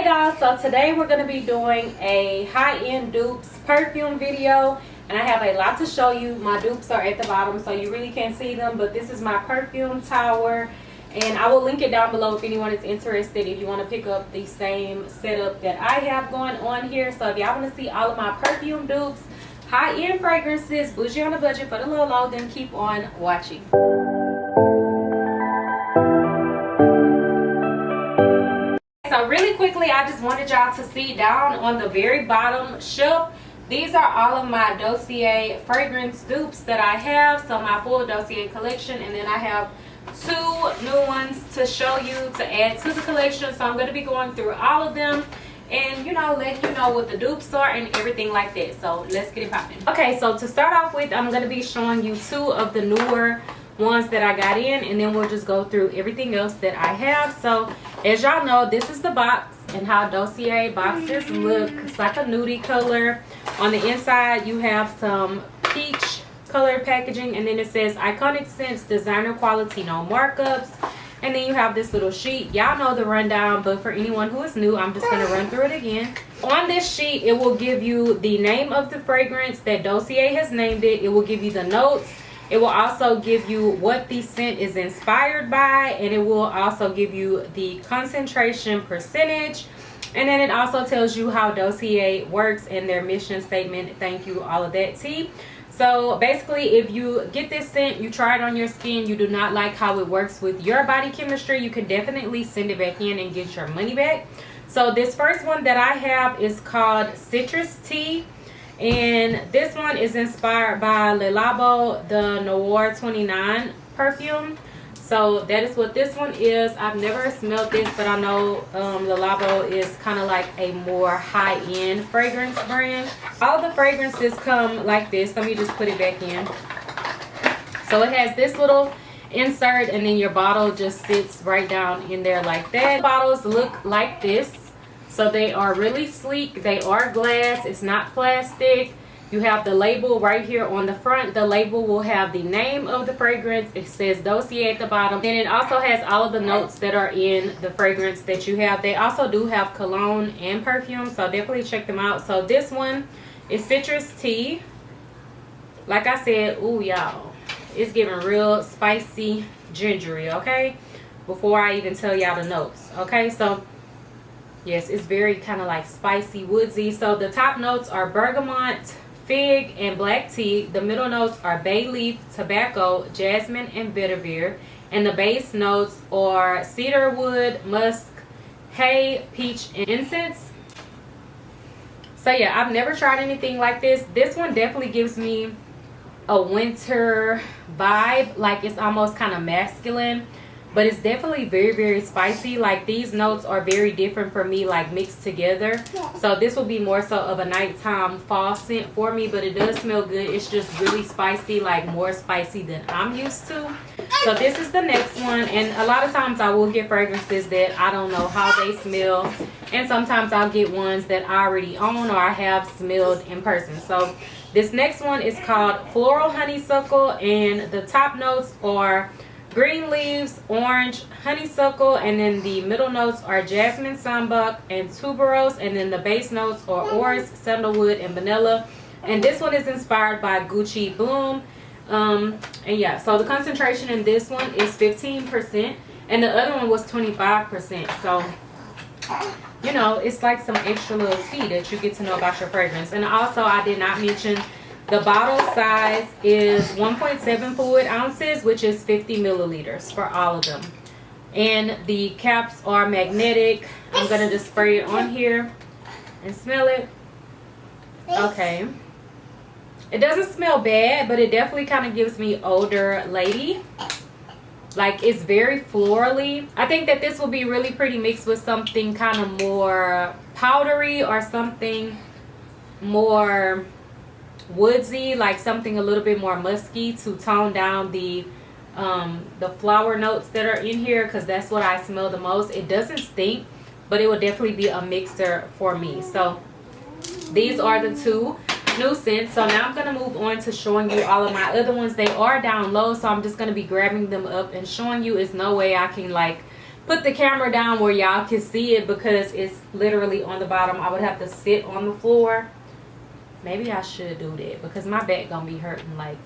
y'all, so today we're going to be doing a high-end dupes perfume video, and I have a lot to show you. My dupes are at the bottom so you really can't see them, but this is my perfume tower, and I will link it down below if anyone is interested, if you want to pick up the same setup that I have going on here. So if y'all want to see all of my perfume dupes, high-end fragrances, bougie on a budget for the low low, then keep on watching. So really quickly, I just wanted y'all to see down on the very bottom shelf, these are all of my Dossier fragrance dupes that I have. So my full Dossier collection, and then I have 2 new ones to show you to add to the collection. So I'm going to be going through all of them and, you know, letting you know what the dupes are and everything like that. So let's get it popping. Okay, so to start off with, I'm going to be showing you 2 of the newer ones that I got in, and then we'll just go through everything else that I have. So as y'all know, this is the box and how Dossier boxes look. It's like a nudie color. On the inside you have some peach colored packaging, and then it says iconic scents, designer quality, no markups. And then you have this little sheet. Y'all know the rundown, but for anyone who is new, I'm just going to run through it again. On this sheet, it will give you the name of the fragrance that Dossier has named it. It will give you the notes. It will also give you what the scent is inspired by, and it will also give you the concentration percentage. And then it also tells you how Dossier works and their mission statement. Thank you, all of that tea. So basically, if you get this scent, you try it on your skin, you do not like how it works with your body chemistry, you can definitely send it back in and get your money back. So this first one that I have is called Citrus Tea. And this one is inspired by Le Labo, the Noir 29 perfume. So that is what this one is. I've never smelled this, but I know Le Labo is kind of like a more high-end fragrance brand. All the fragrances come like this. Let me just put it back in. So it has this little insert, and then your bottle just sits right down in there like that. Bottles look like this. So they are really sleek. They are glass. It's not plastic. You have the label right here on the front. The label will have the name of the fragrance. It says Dossier at the bottom. And it also has all of the notes that are in the fragrance that you have. They also do have cologne and perfume, so definitely check them out. So this one is Citrus Tea. Like I said, ooh, y'all, it's giving real spicy gingery, okay? Before I even tell y'all the notes, okay? So yes, it's very kind of like spicy, woodsy. So the top notes are bergamot, fig, and black tea. The middle notes are bay leaf, tobacco, jasmine, and vetiver. And the base notes are cedar wood, musk, hay, peach, and incense. So yeah, I've never tried anything like this. This one definitely gives me a winter vibe. Like it's almost kind of masculine. But it's definitely very, very spicy. Like these notes are very different for me, like mixed together. So this will be more so of a nighttime fall scent for me, but it does smell good. It's just really spicy, like more spicy than I'm used to. So this is the next one. And a lot of times I will get fragrances that I don't know how they smell. And sometimes I'll get ones that I already own or I have smelled in person. So this next one is called Floral Honeysuckle, and the top notes are green leaves, orange, honeysuckle, and then the middle notes are jasmine, sambuc, and tuberose, and then the base notes are orris, sandalwood, and vanilla. And this one is inspired by Gucci Bloom. And yeah, so the concentration in this one is 15%, and the other one was 25%. So, you know, it's like some extra little tea that you get to know about your fragrance. And also, I did not mention the bottle size is 1.7 fluid ounces, which is 50 milliliters for all of them. And the caps are magnetic. I'm going to just spray it on here and smell it. Okay. It doesn't smell bad, but it definitely kind of gives me older lady. Like it's very florally. I think that this will be really pretty mixed with something kind of more powdery or something more woodsy, like something a little bit more musky to tone down the flower notes that are in here, because that's what I smell the most. It doesn't stink, but it will definitely be a mixer for me. So these are the 2 new scents. So now I'm going to move on to showing you all of my other ones. They are down low, so I'm just going to be grabbing them up and showing you. There's no way I can like put the camera down where y'all can see it because it's literally on the bottom. I would have to sit on the floor. Maybe I should do that because my back gonna be hurting. Like,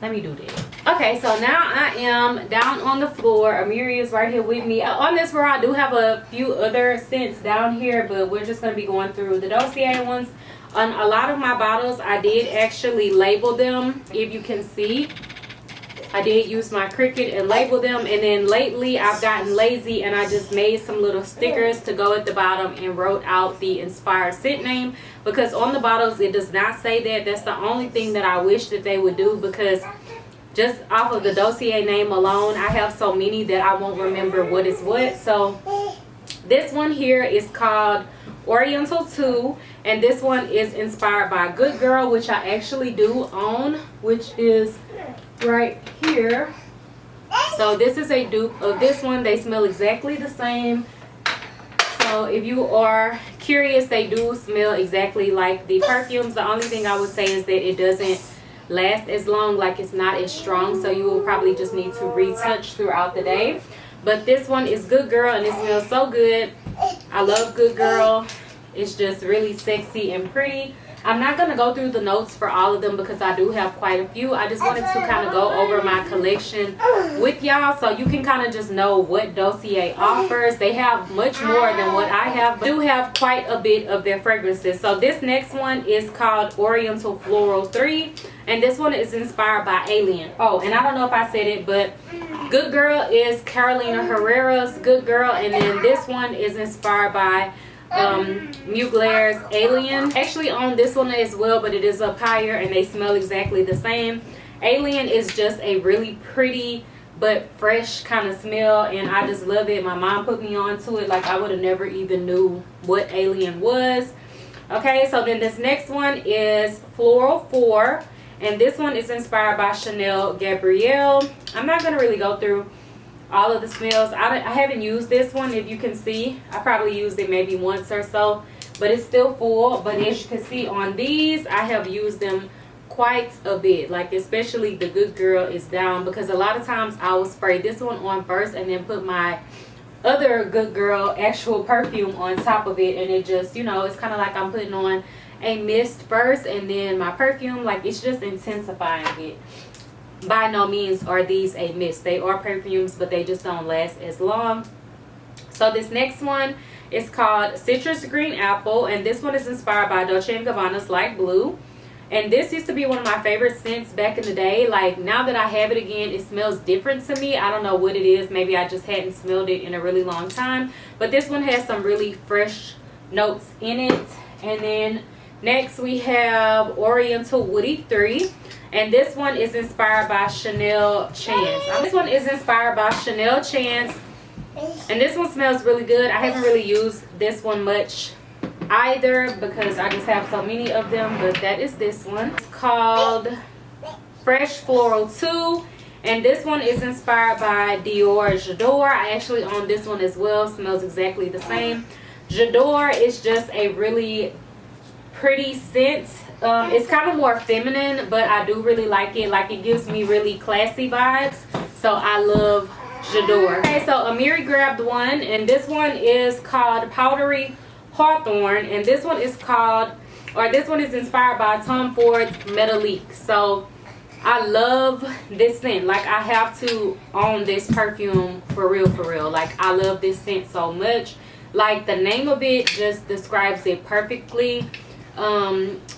let me do that. Okay, so now I am down on the floor. Amiri is right here with me. On this row, I do have a few other scents down here, but we're just gonna be going through the Dossier ones. On a lot of my bottles, I did actually label them, if you can see. I did use my Cricut and label them, and then lately I've gotten lazy and I just made some little stickers to go at the bottom and wrote out the inspired scent name, because on the bottles it does not say that. That's the only thing that I wish that they would do, because just off of the Dossier name alone, I have so many that I won't remember what is what. So this one here is called Oriental 2, and this one is inspired by Good Girl, which I actually do own, which is right here. So this is a dupe of this one. They smell exactly the same. So if you are curious, they do smell exactly like the perfumes. The only thing I would say is that it doesn't last as long, like it's not as strong, so you will probably just need to retouch throughout the day. But this one is Good Girl and it smells so good. I love Good Girl. It's just really sexy and pretty. I'm not going to go through the notes for all of them because I do have quite a few. I just wanted to kind of go over my collection with y'all so you can kind of just know what Dossier offers. They have much more than what I have, but do have quite a bit of their fragrances. So this next one is called Oriental Floral 3, and this one is inspired by Alien. Oh, and I don't know if I said it, but Good Girl is Carolina Herrera's Good Girl, and then this one is inspired by Mugler's Alien. Actually on this one as well, but it is up higher and they smell exactly the same. Alien is just a really pretty but fresh kind of smell, and I just love it. My mom put me on to it. Like, I would have never even knew what Alien was. Okay, so then this next one is Floral 4, and this one is inspired by Chanel Gabrielle. I'm not going to really go through all of the smells. I haven't used this one. If you can see, I probably used it maybe once or so, but it's still full. But as you can see on these, I have used them quite a bit, like especially the Good Girl is down, because a lot of times I will spray this one on first and then put my other Good Girl actual perfume on top of it, and it just, you know, it's kind of like I'm putting on a mist first and then my perfume. Like, it's just intensifying it. By no means are these a mist. They are perfumes, but they just don't last as long. So this next one is called Citrus Green Apple, and this one is inspired by Dolce & Gabbana's Light Blue. And this used to be one of my favorite scents back in the day. Like, now that I have it again, it smells different to me. I don't know what it is. Maybe I just hadn't smelled it in a really long time. But this one has some really fresh notes in it. And then next we have Oriental Woody 3. And this one is inspired by Chanel Chance. This one is inspired by Chanel Chance. And this one smells really good. I haven't really used this one much either because I just have so many of them. But that is this one. It's called Fresh Floral 2. And this one is inspired by Dior J'adore. I actually own this one as well. Smells exactly the same. J'adore is just a really pretty scent. It's kind of more feminine, but I do really like it. Like, it gives me really classy vibes, so I love J'adore. Okay, so Amiri grabbed one, and this one is called Powdery Hawthorn, and this one is called, or this one is inspired by Tom Ford's Metallique. So I love this scent. Like, I have to own this perfume for real, for real. Like, I love this scent so much. Like, the name of it just describes it perfectly.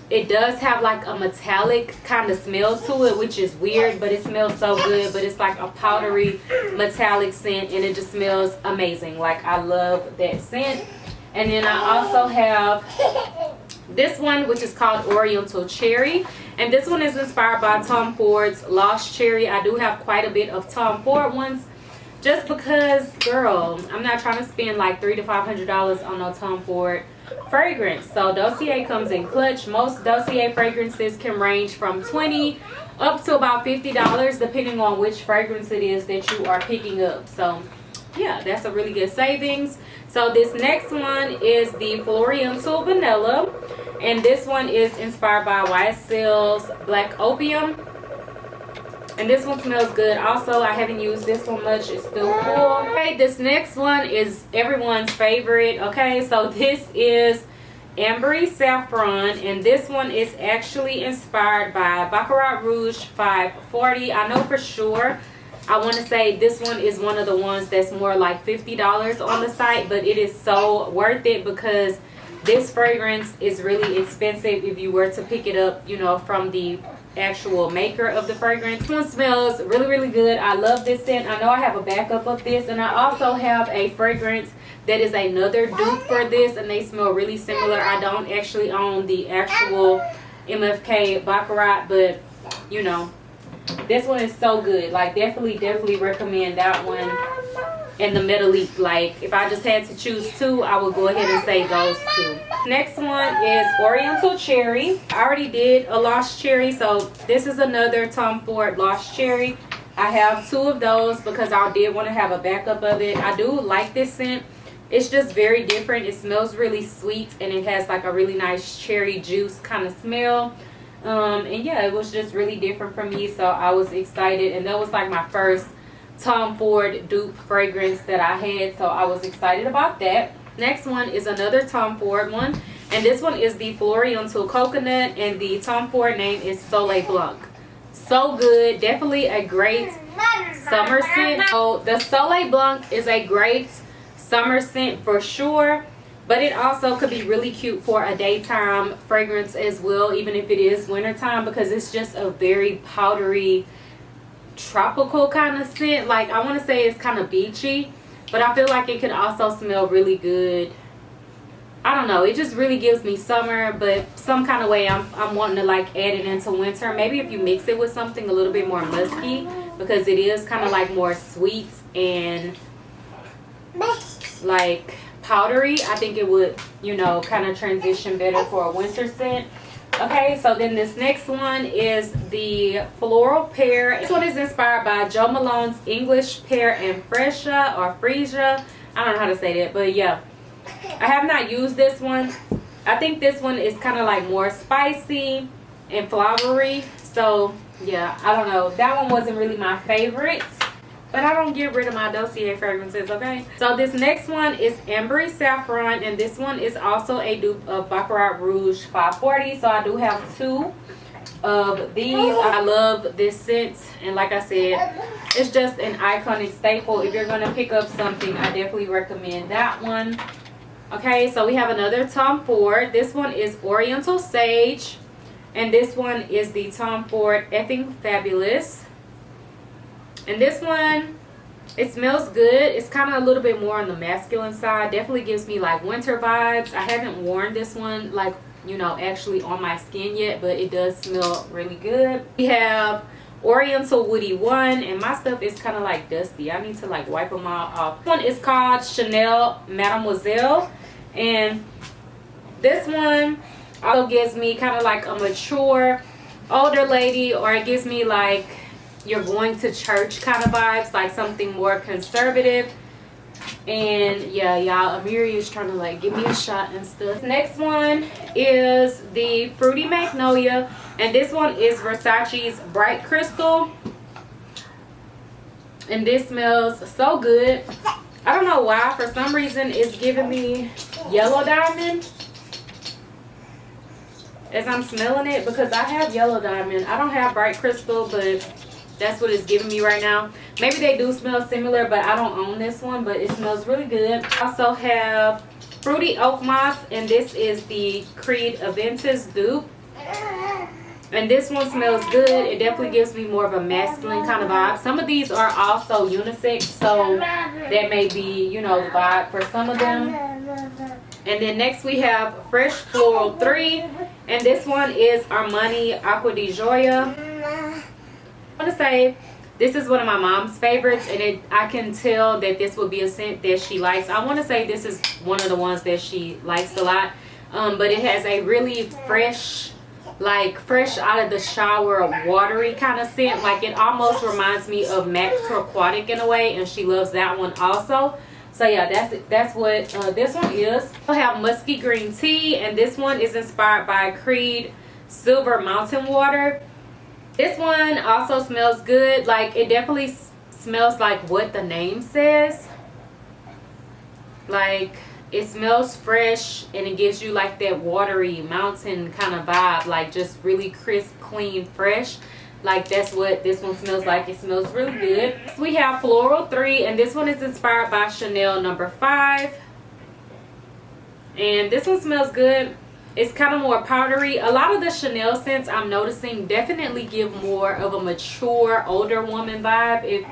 It does have like a metallic kind of smell to it, which is weird, but it smells so good. But it's like a powdery metallic scent, and it just smells amazing. Like, I love that scent. And then I also have this one, which is called Oriental Cherry, and this one is inspired by Tom Ford's Lost Cherry. I do have quite a bit of Tom Ford ones, just because, girl, I'm not trying to spend like $300 to $500 on no Tom Ford fragrance. So Dossier comes in clutch. Most Dossier fragrances can range from $20 up to about $50, depending on which fragrance it is that you are picking up. So yeah, that's a really good savings. So this next one is the Floriental Vanilla, and this one is inspired by YSL's Black Opium. And this one smells good. Also, I haven't used this one much. It's still cool. Okay, this next one is everyone's favorite. Okay, so this is Ambery Saffron, and this one is actually inspired by Baccarat Rouge 540. I know for sure, I want to say this one is one of the ones that's more like $50 on the site, but it is so worth it because this fragrance is really expensive if you were to pick it up, you know, from the actual maker of the fragrance. This one smells really, really good. I love this scent. I know I have a backup of this, and I also have a fragrance that is another dupe for this, and they smell really similar. I don't actually own the actual MFK Baccarat, but you know, this one is so good. Like, definitely recommend that one and the Metallique. Like, if I just had to choose two, I would go ahead and say those two. Next one is Oriental Cherry. I already did a Lost Cherry, so this is another Tom Ford Lost Cherry. I have two of those because I did want to have a backup of it. I do like this scent. It's just very different. It smells really sweet, and it has like a really nice cherry juice kind of smell. And yeah, it was just really different for me, so I was excited. And that was like my first Tom Ford dupe fragrance that I had, so I was excited about that. Next one is another Tom Ford one, and this one is the Floriental Coconut, and the Tom Ford name is Soleil Blanc. So good. Definitely a great summer scent. So the Soleil Blanc is a great summer scent for sure, but it also could be really cute for a daytime fragrance as well, even if it is wintertime, because it's just a very powdery tropical kind of scent. Like, I want to say it's kind of beachy, but I feel like it could also smell really good. I don't know, it just really gives me summer, but some kind of way I'm wanting to like add it into winter. Maybe if you mix it with something a little bit more musky, because it is kind of like more sweet and like powdery, I think it would, you know, kind of transition better for a winter scent. Okay, so then this next one is the Floral Pear. This one is inspired by Jo Malone's English Pear and Freesia, or Freesia. I don't know how to say that, but yeah, I have not used this one. I think this one is kind of like more spicy and flowery. So yeah, I don't know. That one wasn't really my favorite, but I don't get rid of my Dossier fragrances, okay? So this next one is Ambery Saffron, and this one is also a dupe of Baccarat Rouge 540. So I do have two of these. I love this scent, and like I said, it's just an iconic staple. If you're gonna pick up something, I definitely recommend that one. Okay, so we have another Tom Ford. This one is Oriental Sage, and this one is the Tom Ford Effing Fabulous. And this one, it smells good. It's kind of a little bit more on the masculine side. Definitely gives me like winter vibes. I haven't worn this one like, you know, actually on my skin yet, but it does smell really good. We have Oriental Woody 1, and my stuff is kind of like dusty. I need to like wipe them all off. This one is called Chanel Mademoiselle, and this one also gives me kind of like a mature older lady, or it gives me like you're going to church kind of vibes, like something more conservative. And yeah, y'all, Amiri is trying to like give me a shot and stuff. Next one is the Fruity Magnolia, and this one is Versace's Bright Crystal, and this smells so good. I don't know why, for some reason it's giving me Yellow Diamond as I'm smelling it, because I have Yellow Diamond. I don't have Bright Crystal, but that's what it's giving me right now. Maybe they do smell similar, but I don't own this one, but it smells really good. I also have Fruity Oak Moss, and this is the Creed Aventus dupe, and this one smells good. It definitely gives me more of a masculine kind of vibe. Some of these are also unisex, so that may be, you know, the vibe for some of them. And then next we have Fresh Floral 3, and this one is Armani Acqua di Gioia. I want to say this is one of my mom's favorites, and I can tell that this would be a scent that she likes. I want to say this is one of the ones that she likes a lot, but it has a really fresh, like fresh out of the shower, watery kind of scent. Like, it almost reminds me of Max Aquatic in a way, and she loves that one also. So yeah, that's what this one is. I have Musky Green Tea, and this one is inspired by Creed Silver Mountain Water. This one also smells good. Like, it definitely smells like what the name says. Like, it smells fresh and it gives you like that watery mountain kind of vibe. Like, just really crisp, clean, fresh. Like, that's what this one smells like. It smells really good. We have Floral 3, and this one is inspired by Chanel number 5. And this one smells good. It's kind of more powdery. A lot of the Chanel scents I'm noticing definitely give more of a mature, older woman vibe.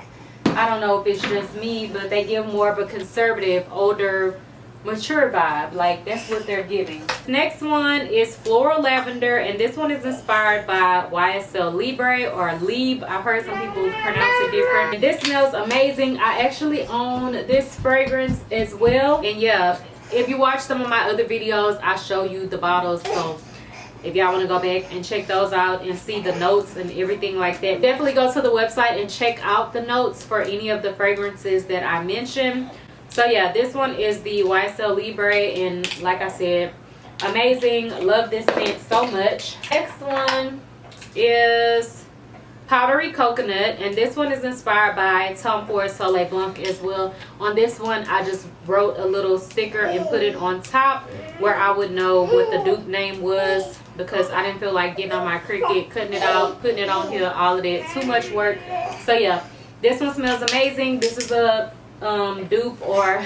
I don't know if it's just me, but they give more of a conservative, older, mature vibe. Like, that's what they're giving. Next one is Floral Lavender, and this one is inspired by YSL Libre or Lib. I've heard some people pronounce it different. And this smells amazing. I actually own this fragrance as well. And yeah, if you watch some of my other videos, I show you the bottles. So if y'all want to go back and check those out and see the notes and everything like that, definitely go to the website and check out the notes for any of the fragrances that I mentioned. So yeah, this one is the YSL Libre, and like I said, amazing. Love this scent so much. Next one is Powdery Coconut, and this one is inspired by Tom Ford Soleil Blanc as well. On this one, I just wrote a little sticker and put it on top where I would know what the dupe name was, because I didn't feel like getting on my Cricut, cutting it out, putting it on here, all of that. Too much work. So yeah, this one smells amazing. This is a dupe, or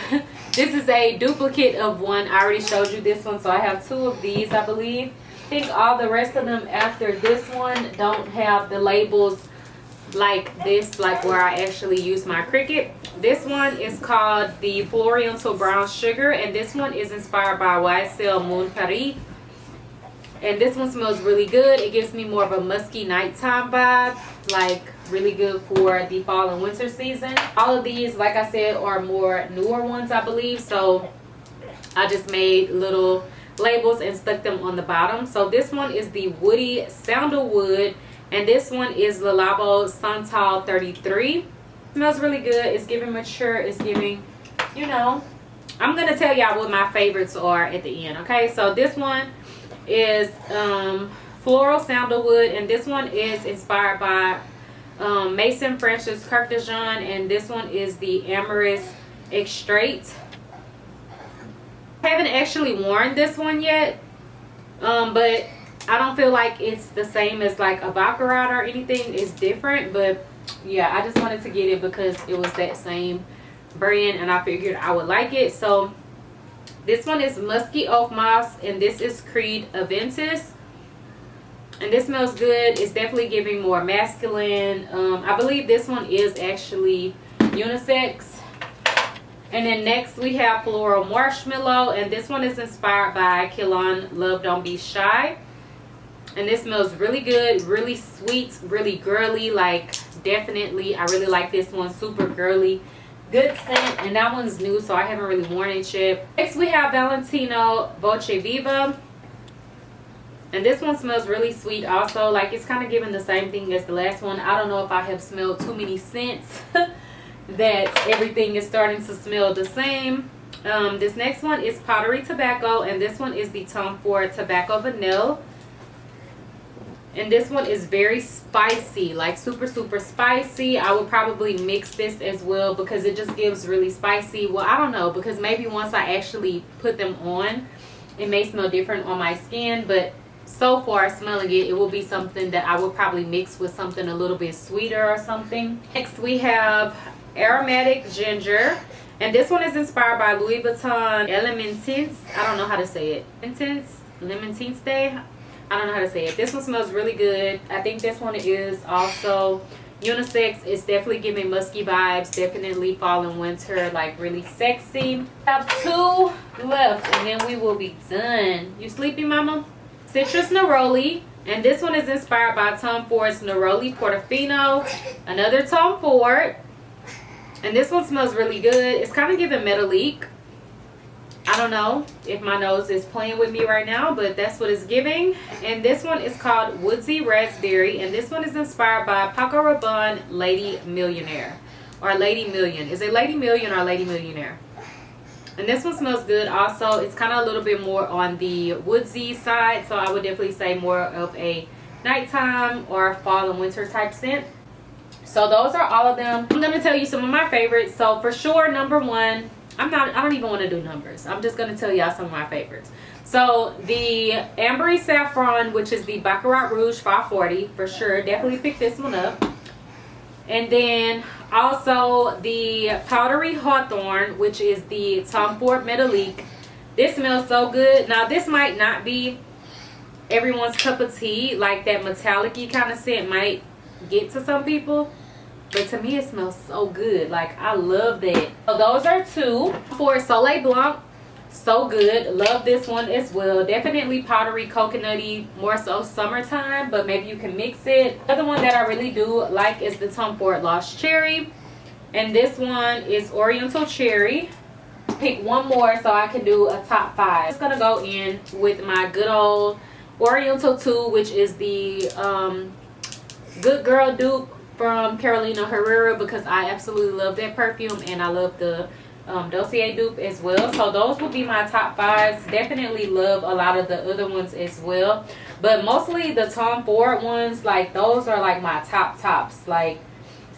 this is a duplicate of one. I already showed you this one, so I have 2 of these, I believe. I think all the rest of them after this one don't have the labels like this, like where I actually use my Cricut. This one is called the Floriental Brown Sugar, and this one is inspired by YSL Moon Paris. And this one smells really good. It gives me more of a musky nighttime vibe, like really good for the fall and winter season. All of these, like I said, are more newer ones, I believe. So I just made little labels and stuck them on the bottom. So this one is the Woody Sandalwood, and this one is Le Labo Santal 33. Smells really good. It's giving mature. It's giving, you know, I'm gonna tell y'all what my favorites are at the end. Okay, so this one is Floral Sandalwood, and this one is inspired by Maison Francis Kirk de Jean, and this one is the Amorous Extrait. I haven't actually worn this one yet, but I don't feel like it's the same as like a Baccarat or anything. It's different, but yeah, I just wanted to get it because it was that same brand and I figured I would like it. So this one is Musky Oak Moss, and this is Creed Aventus, and this smells good. It's definitely giving more masculine. I believe this one is actually unisex. And then next we have Floral Marshmallow, and this one is inspired by Kilon Love Don't Be Shy, and this smells really good, really sweet, really girly. Like, definitely I really like this one. Super girly, good scent, and that one's new, so I haven't really worn it yet. Next we have Valentino Voce Viva, and this one smells really sweet also. Like, it's kind of giving the same thing as the last one. I don't know if I have smelled too many scents that everything is starting to smell the same. This next one is Powdery Tobacco, and this one is the Tom Ford Tobacco Vanilla, and this one is very spicy, like super spicy. I would probably mix this as well because it just gives really spicy. Well, I don't know, because maybe once I actually put them on, it may smell different on my skin, but so far smelling it, it will be something that I would probably mix with something a little bit sweeter or something. Next we have Aromatic Ginger, and this one is inspired by Louis Vuitton Elementins. I don't know how to say it. Elementins Day. I don't know how to say it. This one smells really good. I think this one is also unisex. It's definitely giving musky vibes. Definitely fall and winter, like really sexy. I have 2 left and then we will be done. You sleepy, mama? Citrus Neroli, and this one is inspired by Tom Ford's Neroli Portofino. Another Tom Ford. And this one smells really good. It's kind of giving Metalique. I don't know if my nose is playing with me right now, but that's what it's giving. And this one is called Woodsy Raspberry, and this one is inspired by Paco Rabanne Lady Millionaire, or Lady Million. Is it Lady Million or Lady Millionaire? And this one smells good also. It's kind of a little bit more on the woodsy side, so I would definitely say more of a nighttime or fall and winter type scent. So those are all of them. I'm gonna tell you some of my favorites. So for sure, number one, I don't even want to do numbers. I'm just gonna tell y'all some of my favorites. So the Ambery Saffron, which is the Baccarat Rouge 540, for sure, definitely pick this one up. And then also the Powdery Hawthorn, which is the Tom Ford Metalique. This smells so good. Now this might not be everyone's cup of tea, like that metallic-y kind of scent might get to some people, but to me it smells so good. Like, I love that. So those are two. For Soleil Blanc, so good. Love this one as well. Definitely powdery coconutty, more so summertime, but maybe you can mix it. The other one that I really do like is the Tom Ford Lost Cherry, and this one is Oriental Cherry. Pick one more so I can do a top 5. I'm just gonna go in with my good old Oriental 2, which is the Good Girl dupe from Carolina Herrera, because I absolutely love that perfume, and I love the Dossier dupe as well. So those will be my top 5s. Definitely love a lot of the other ones as well, but mostly the Tom Ford ones, like those are like my tops. Like,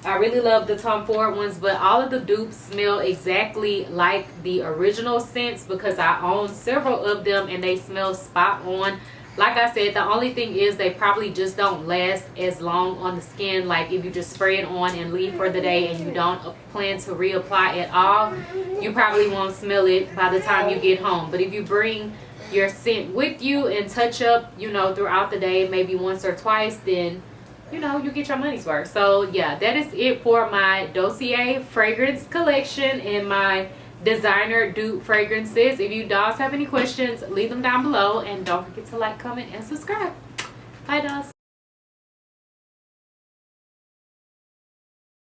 I really love the Tom Ford ones, but all of the dupes smell exactly like the original scents because I own several of them and they smell spot on. Like I said, the only thing is they probably just don't last as long on the skin. Like, if you just spray it on and leave for the day and you don't plan to reapply at all, you probably won't smell it by the time you get home. But if you bring your scent with you and touch up, you know, throughout the day, maybe once or twice, then, you know, you get your money's worth. So yeah, that is it for my Dossier fragrance collection and my designer dupe fragrances. If you dolls have any questions, leave them down below, and don't forget to like, comment, and subscribe. Bye, dolls.